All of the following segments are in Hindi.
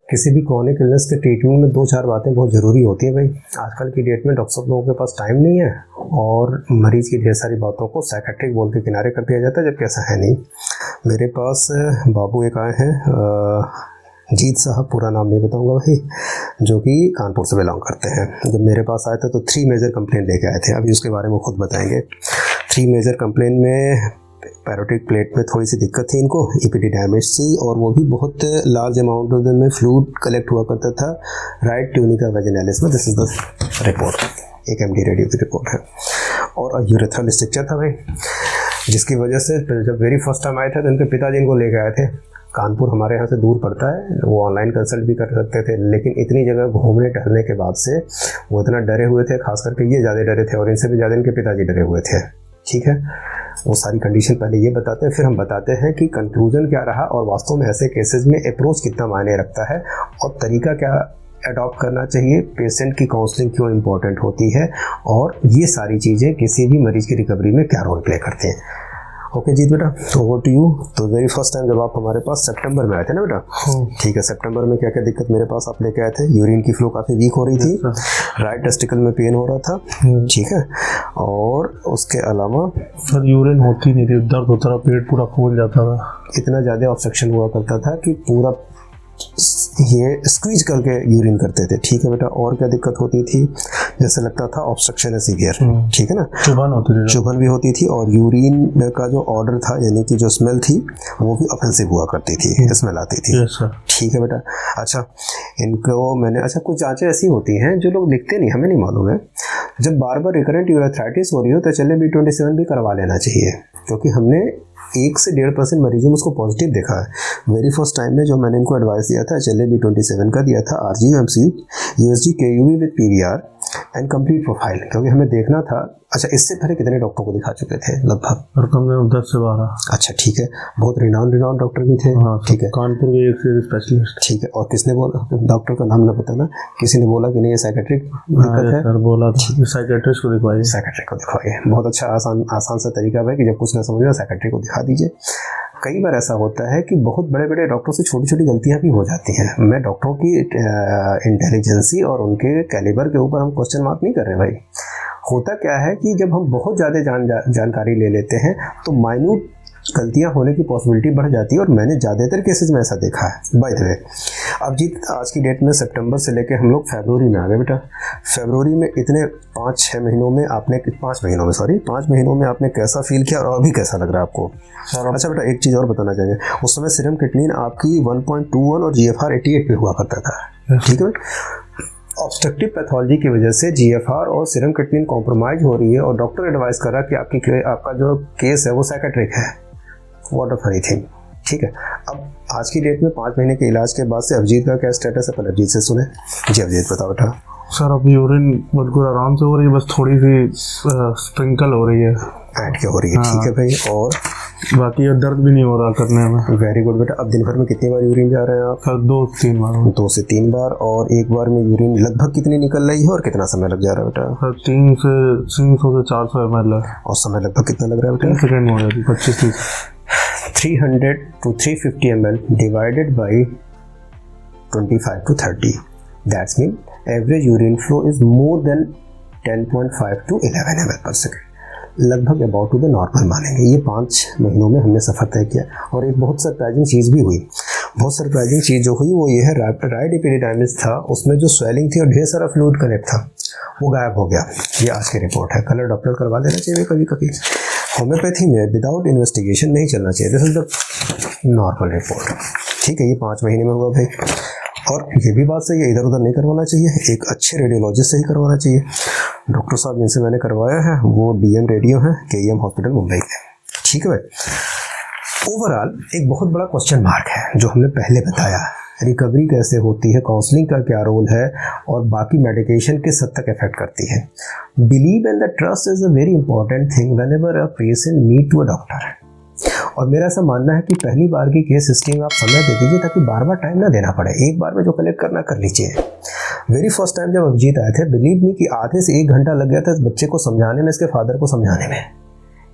किसी भी क्रॉनिक इलनेस के ट्रीटमेंट में 2-4 बातें बहुत ज़रूरी होती हैं भाई। आजकल की डेट में डॉक्टर साहब लोगों के पास टाइम नहीं है और मरीज़ की ढेर सारी बातों को साइकेट्रिक बोल के किनारे कर दिया जाता है, जबकि ऐसा है नहीं। मेरे पास बाबू एक आए हैं, जीत साहब, पूरा नाम नहीं बताऊंगा भाई, जो कि कानपुर से बिलोंग करते हैं। जब मेरे पास आए थे तो 3 मेजर कंप्लेंट लेके आए थे, अभी उसके बारे में खुद बताएंगे। 3 मेजर कंप्लेंट में पैरोटिक प्लेट में थोड़ी सी दिक्कत थी इनको, ईपीटी डैमेज थी, और वो भी बहुत लार्ज अमाउंट में फ्लूइड कलेक्ट हुआ करता था राइट ट्यूनिका वेजिनालिस में। दिस इज द रिपोर्ट, एक एमडी रेडियो की रिपोर्ट है। और यूरेथ्रल स्ट्रक्चर था भाई, जिसकी वजह से जब वेरी फर्स्ट टाइम आए थे तो इनके पिताजी इनको लेके आए थे। कानपुर हमारे यहाँ से दूर पड़ता है, वो ऑनलाइन कंसल्ट भी कर सकते थे, लेकिन इतनी जगह घूमने टहलने के बाद से वो इतना डरे हुए थे, खास करके ये ज़्यादा डरे थे और इनसे भी ज़्यादा इनके पिताजी डरे हुए थे। ठीक है, वो सारी कंडीशन पहले ये बताते हैं, फिर हम बताते हैं कि कंक्लूजन क्या रहा और वास्तव में ऐसे केसेस में अप्रोच कितना मायने रखता है और तरीका क्या अडॉप्ट करना चाहिए, पेशेंट की काउंसलिंग क्यों इम्पोर्टेंट होती है, और ये सारी चीज़ें किसी भी मरीज़ की रिकवरी में क्या रोल प्ले करते हैं। ओके जीत बेटा, तो ओवर टू यू। तो वेरी फर्स्ट टाइम जब आप हमारे पास सितंबर में आए थे ना बेटा, ठीक है, सितंबर में क्या क्या दिक्कत मेरे पास आप लेके आए थे? यूरिन की फ्लो काफ़ी वीक हो रही थी, राइट टेस्टिकल में पेन हो रहा था, ठीक है, और उसके अलावा सर यूरिन होती नहीं थी, दर्द होता था, पेट पूरा फूल जाता था, इतना ज़्यादा ऑब्स्ट्रक्शन हुआ करता था कि पूरा ये स्क्वीज करके यूरिन करते थे। ठीक है बेटा, और क्या दिक्कत होती थी? जैसे लगता था ऑब्स्ट्रक्शन है सीवियर, ठीक है ना, चुभन होती थी, चुभन भी होती थी, और यूरिन का जो ऑर्डर था यानी कि जो स्मेल थी वो भी ऑफेंसिव हुआ करती थी, स्मेल आती थी। ठीक है बेटा, अच्छा इनको मैंने, अच्छा कुछ जांचें ऐसी होती हैं जो लोग लिखते नहीं, हमें नहीं मालूम है। जब बार बार रिकरेंट यूरेथ्राइटिस हो रही हो तो चले B27 भी करवा लेना चाहिए, क्योंकि हमने 1 से 1.5% मरीजों में उसको पॉजिटिव देखा है। वेरी फर्स्ट टाइम में जो मैंने इनको एडवाइस दिया था, चले B27 का दिया था, RGU-MC, USG KUV with PVR and complete profile, क्योंकि हमें देखना था। अच्छा, इससे पहले कितने डॉक्टर को दिखा चुके थे लगभग? और कम से कम 10 से 12। अच्छा ठीक है, बहुत रिनाउंड डॉक्टर भी थे। हाँ, ठीक है, कानपुर के एक से स्पेशलिस्ट। ठीक है, और किसने बोला, डॉक्टर का नाम न बताना, किसी ने बोला कि नहीं ये साइकेट्रिक दिक्कत है? सर बोला था साइकेट्रिस्ट को दिखवाइए, साइकेट्रिक को दिखवाइए। बहुत अच्छा आसान सा तरीका है कि जब कुछ ना समझ में साइकेट्रिक को दिखा दीजिए। कई बार ऐसा होता है कि बहुत बड़े बड़े डॉक्टरों से छोटी छोटी गलतियां भी हो जाती हैं। मैं डॉक्टरों की इंटेलिजेंसी और उनके कैलिबर के ऊपर हम क्वेश्चन मार्क नहीं कर रहे भाई। होता क्या है कि जब हम बहुत ज़्यादा जानकारी ले लेते हैं तो माइन्यूट गलतियां होने की पॉसिबिलिटी बढ़ जाती है, और मैंने ज़्यादातर केसेस में ऐसा देखा है। बाय द वे, अब जी आज की डेट में सितंबर से लेके हम लोग फरवरी में आ गए बेटा। फरवरी में इतने 5 महीनों में आपने 5 महीनों में आपने कैसा फील किया और अभी कैसा लग रहा है आपको? अच्छा बेटा, एक चीज़ और बताना चाहिए, उस समय सीरम क्रिएटिनिन आपकी 1.21 और GFR 88 पे हुआ करता था। ठीक है, ऑब्स्ट्रक्टिव पैथोलॉजी की वजह से GFR और सीरम क्रिएटिनिन कॉम्प्रोमाइज हो रही है, और डॉक्टर एडवाइस कर रहा है कि आपका जो केस है वो साइकेट्रिक है। What a funny thing. ठीक है, अब आज की डेट में 5 महीने के इलाज के बाद से अभिजीत का क्या स्टेटस है, पहले अभिजीत से सुने। जी अभिजीत बताओ बेटा। सर अब यूरिन बिल्कुल आराम से हो रही है, बस थोड़ी सी स्प्रिंकल हो रही है, ऐड क्या हो रही है। हाँ। ठीक है भाई, और बाकी दर्द भी नहीं हो रहा करने में। वेरी गुड बेटा। अब दिन भर में कितनी बार यूरिन जा रहे हैं आप? सर 2-3 बार। 2 से 3 बार, और एक बार में यूरिन लगभग कितनी निकल रही है और कितना समय लग जा रहा है बेटा? सर 300 से 400 ml, और समय लगभग कितना लग रहा है बेटा? 3 सेकेंड हो जाती, 25-30। 300 to 350 ml divided by 25 to 30. That's mean average urine flow is more than 10.5 to 11 ml per second. लगभग अबाउट टू द नॉर्मल मानेंगे। ये 5 महीनों में हमने सफ़र तय किया। और एक बहुत सरप्राइजिंग चीज़ भी हुई। बहुत सरप्राइजिंग चीज़ जो हुई वो ये है, राइट एपिडिडाइमिस था, उसमें जो स्वेलिंग थी और ढेर सारा फ्लूइड कलेक्ट था वो गायब हो गया। ये आज की रिपोर्ट है। कलर डॉप्लर करवा लेना चाहिए कभी कभी। होम्योपैथी में विदाउट इन्वेस्टिगेशन नहीं चलना चाहिए। This is the normal report. ठीक है, ये 5 महीने में हुआ भाई। और ये भी बात सही है, इधर उधर नहीं करवाना चाहिए, एक अच्छे रेडियोलॉजिस्ट से ही करवाना चाहिए। डॉक्टर साहब जिनसे मैंने करवाया है वो DM रेडियो हैं, KEM हॉस्पिटल मुंबई के। ठीक है भाई। ओवरऑल एक बहुत बड़ा क्वेश्चन मार्क है जो हमने पहले बताया, रिकवरी कैसे होती है, काउंसलिंग का क्या रोल है, और बाकी मेडिकेशन किस हद तक इफेक्ट करती है। Believe and the trust is a very important thing whenever a patient meet to a doctor. और मेरा ऐसा मानना है कि पहली बार की केस हिस्ट्री में आप समय दे दीजिए ताकि बार बार टाइम ना देना पड़े, एक बार में जो कलेक्ट करना कर लीजिए। वेरी फर्स्ट टाइम जब अभिजीत आए थे, बिलीव मी कि आधे से 1 घंटा लग गया था इस बच्चे को समझाने में, इसके फादर को समझाने में।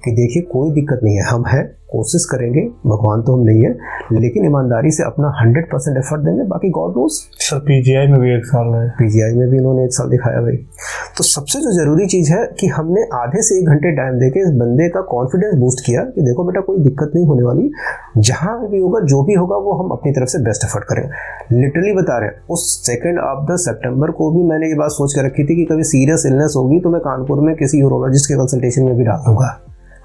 कि देखिए कोई दिक्कत नहीं है, हम हैं, कोशिश करेंगे, भगवान तो हम नहीं है, लेकिन ईमानदारी से अपना 100% एफर्ट देंगे, बाकी गॉड नोस। सर पीजीआई में भी 1 साल है, पीजीआई में भी इन्होंने 1 साल दिखाया भाई। तो सबसे जो ज़रूरी चीज़ है कि हमने आधे से 1 घंटे टाइम देके इस बंदे का कॉन्फिडेंस बूस्ट किया कि देखो बेटा कोई दिक्कत नहीं होने वाली, जहाँ भी होगा जो भी होगा वो हम अपनी तरफ से बेस्ट एफर्ट करें। लिटरली बता रहे हैं, उस 2 ऑफ सितंबर को भी मैंने ये बात सोच कर रखी थी कि कभी सीरियस इलनेस होगी तो मैं कानपुर में किसी यूरोलॉजिस्ट के कंसल्टेशन में भी डाल दूंगा।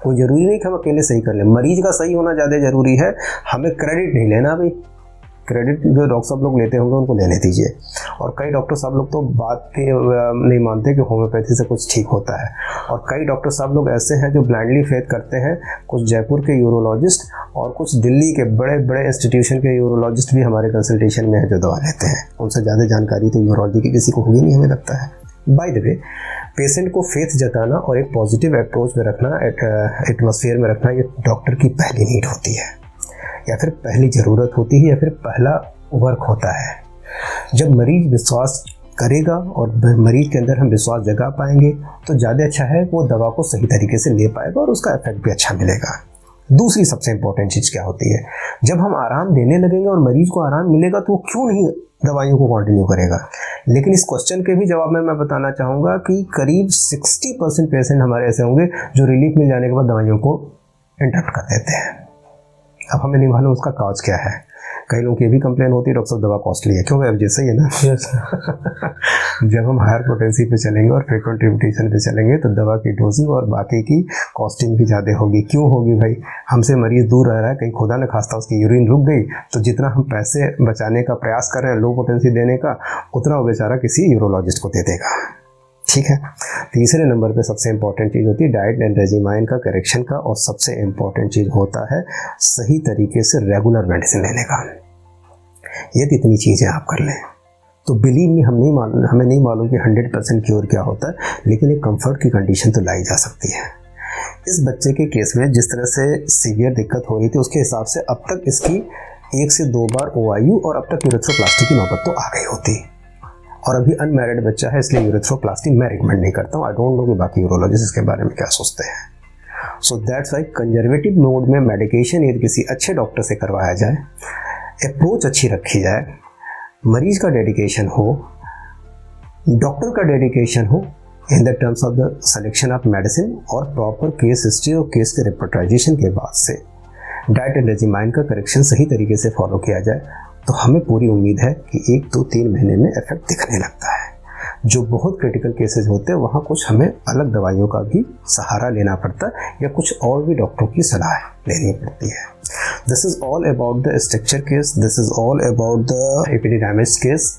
कोई ज़रूरी नहीं कि हम अकेले सही कर लें, मरीज का सही होना ज़्यादा ज़रूरी है, हमें क्रेडिट नहीं लेना भाई। क्रेडिट जो डॉक्टर साहब लोग लेते होंगे उनको लेने दीजिए। और कई डॉक्टर साहब लोग तो बात के नहीं मानते कि होम्योपैथी से कुछ ठीक होता है, और कई डॉक्टर साहब लोग ऐसे हैं जो ब्लाइंडली फेथ करते हैं। कुछ जयपुर के यूरोलॉजिस्ट और कुछ दिल्ली के बड़े बड़े इंस्टीट्यूशन के यूरोलॉजिस्ट भी हमारे कंसल्टेशन में है जो दवा लेते हैं। उनसे ज़्यादा जानकारी तो यूरोलॉजी की किसी को होगी नहीं, हमें लगता है। बाय द वे, पेशेंट को फेथ जताना और एक पॉजिटिव अप्रोच में रखना, एटमॉस्फेयर में रखना, ये डॉक्टर की पहली नीड होती है, या फिर पहली ज़रूरत होती है, या फिर पहला वर्क होता है। जब मरीज विश्वास करेगा और मरीज के अंदर हम विश्वास जगा पाएंगे तो ज़्यादा अच्छा है, वो दवा को सही तरीके से ले पाएगा और उसका इफेक्ट भी अच्छा मिलेगा। दूसरी सबसे इंपॉर्टेंट चीज़ क्या होती है, जब हम आराम देने लगेंगे और मरीज को आराम मिलेगा तो वो क्यों नहीं दवाइयों को कंटिन्यू करेगा। लेकिन इस क्वेश्चन के भी जवाब में मैं बताना चाहूँगा कि करीब 60% पेशेंट हमारे ऐसे होंगे जो रिलीफ मिल जाने के बाद दवाइयों को इंटरप्ट कर देते हैं। अब हमें नहीं मालूम उसका कॉज क्या है। कई लोगों की ये भी कंप्लेन होती है, डॉक्टर साहब दवा कॉस्टली है। क्यों भाई, अब जैसा ही है ना। यस जब हम हायर पोटेंसी पे चलेंगे और फ्रीक्वेंट रिपीटेशन पे चलेंगे तो दवा की डोजिंग और बाकी की कॉस्टिंग भी ज़्यादा होगी। क्यों होगी भाई, हमसे मरीज दूर रह रहा है, कहीं खुदा न खास्ता उसकी यूरिन रुक गई तो जितना हम पैसे बचाने का प्रयास कर रहे हैं लो पोटेंसी देने का, उतना वो बेचारा किसी यूरोलॉजिस्ट को दे देगा। ठीक है। तीसरे नंबर पे सबसे इंपॉर्टेंट चीज़ होती है डाइट एंड रेजिमाइन का करेक्शन का, और सबसे इंपॉर्टेंट चीज़ होता है सही तरीके से रेगुलर मेडिसिन लेने का। यदि इतनी चीज़ें आप कर लें तो बिलीव मी, हमें नहीं मालूम कि 100% क्योर क्या होता है, लेकिन एक कंफर्ट की कंडीशन तो लाई जा सकती है। इस बच्चे के केस में जिस तरह से सीवियर दिक्कत हो रही थी उसके हिसाब से अब तक इसकी 1 से 2 बार OIU और अब तक यूरेथ्रोप्लास्टी की नौबत तो आ गई होती। और अभी अनमैरिड बच्चा है इसलिए यूरेथ्रोप्लास्टी मैं रिकमेंड नहीं करता हूँ। आई डोंट नो कि बाकी यूरोलॉजिस्ट इसके बारे में क्या सोचते हैं। So that's why conservative mode में मेडिकेशन यदि किसी अच्छे डॉक्टर से करवाया जाए, अप्रोच अच्छी रखी जाए, मरीज का डेडिकेशन हो, डॉक्टर का डेडिकेशन हो in the terms of the selection of medicine, और प्रॉपर केस हिस्ट्री और केस के रिपोर्टाइजेशन के बाद से डाइट एंड रेजिमाइन का करेक्शन सही तरीके से फॉलो किया जाए, तो हमें पूरी उम्मीद है कि 1, 2, 3 महीने में इफेक्ट दिखने लगता है। जो बहुत क्रिटिकल केसेस होते हैं वहाँ कुछ हमें अलग दवाइयों का भी सहारा लेना पड़ता है या कुछ और भी डॉक्टरों की सलाह लेनी पड़ती है। This is all about the structure case, this is all about the epididymis case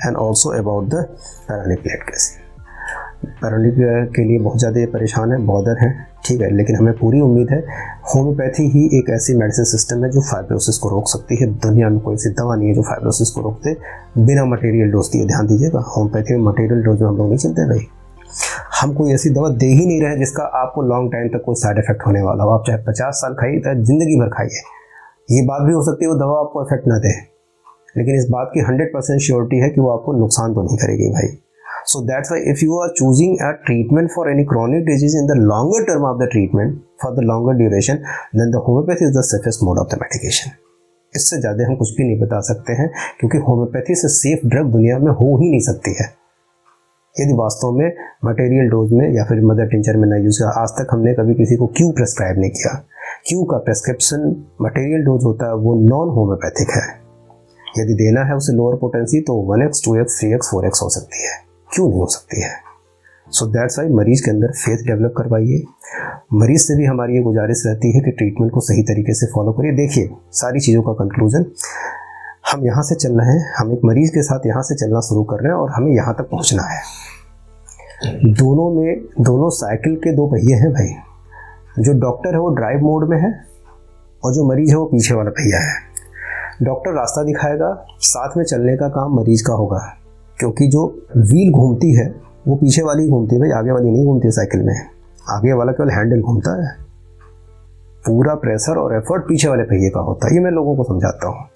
and also about the paralic plate case. Paralic के लिए बहुत ज़्यादा परेशान है, बॉदर हैं, ठीक है, लेकिन हमें पूरी उम्मीद है होम्योपैथी ही एक ऐसी मेडिसिन सिस्टम है जो फाइब्रोसिस को रोक सकती है। दुनिया में कोई ऐसी दवा नहीं है जो फाइब्रोसिस को रोकते बिना मटेरियल डोज दिए। ध्यान दीजिएगा, होम्योपैथी में मटेरियल डोज में हम लोग नहीं चलते भाई। हम कोई ऐसी दवा दे ही नहीं रहे जिसका आपको लॉन्ग टाइम तक कोई साइड इफेक्ट होने वाला हो। आप चाहे 50 साल खाइए चाहे ज़िंदगी भर खाइए, ये बात भी हो सकती है वो दवा आपको इफेक्ट ना दे, लेकिन इस बात की 100% श्योरिटी है कि वो आपको नुकसान तो नहीं करेगी भाई। So that's why if you are choosing a treatment for any chronic disease in the longer term of the treatment for the longer duration, then the homeopathy is the safest mode of the medication. इससे ज़्यादा हम कुछ भी नहीं बता सकते हैं क्योंकि होम्योपैथी से सेफ ड्रग दुनिया में हो ही नहीं सकती है यदि वास्तव में मटेरियल डोज में या फिर मदर टिंचर में ना यूज़ किया। आज तक हमने कभी किसी को क्यू प्रेस्क्राइब नहीं किया। क्यू का प्रेस्क्रिप्शन मटेरियल डोज होता है, वो नॉन होम्योपैथिक है। यदि देना है उसे लोअर पोटेंसी तो 1x, 2x, 3x, 4x हो सकती है, क्यों नहीं हो सकती है। सो दैट्स वाई मरीज के अंदर फेथ डेवलप करवाइए। मरीज से भी हमारी ये गुजारिश रहती है कि ट्रीटमेंट को सही तरीके से फॉलो करिए। देखिए सारी चीज़ों का कंक्लूजन, हम यहाँ से चल रहे हैं, हम एक मरीज के साथ यहाँ से चलना शुरू कर रहे हैं और हमें यहाँ तक पहुँचना है। दोनों साइकिल के 2 पहिए हैं भाई। जो डॉक्टर है वो ड्राइव मोड में है और जो मरीज है वो पीछे वाला पहिया है। डॉक्टर रास्ता दिखाएगा, साथ में चलने का काम मरीज का होगा, क्योंकि जो व्हील घूमती है वो पीछे वाली घूमती है भाई, आगे वाली नहीं घूमती है साइकिल में। आगे वाला केवल हैंडल घूमता है, पूरा प्रेशर और एफर्ट पीछे वाले पहिए का होता है। ये मैं लोगों को समझाता हूँ।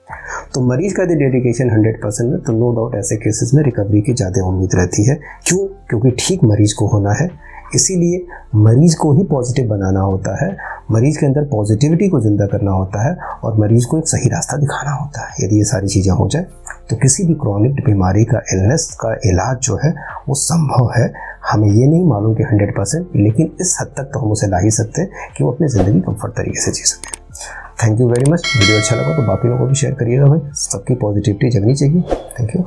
तो मरीज का यदि डेडिकेशन 100% है तो नो डाउट ऐसे केसेस में रिकवरी की ज़्यादा उम्मीद रहती है। क्यों? क्योंकि ठीक मरीज को होना है, इसीलिए मरीज को ही पॉजिटिव बनाना होता है, मरीज के अंदर पॉजिटिविटी को ज़िंदा करना होता है और मरीज को एक सही रास्ता दिखाना होता है। यदि ये सारी चीज़ें हो जाए तो किसी भी क्रॉनिक बीमारी का, इलनेस का इलाज जो है वो संभव है। हमें ये नहीं मालूम कि 100%, लेकिन इस हद तक तो हम उसे ला ही सकते हैं कि वो अपनी ज़िंदगी कंफर्ट तरीके से जी सकें। Thank you very much. Video अच्छा लगा तो बाकी लोगों को भी शेयर करिएगा भाई, सबकी पॉजिटिविटी जगनी चाहिए। Thank you.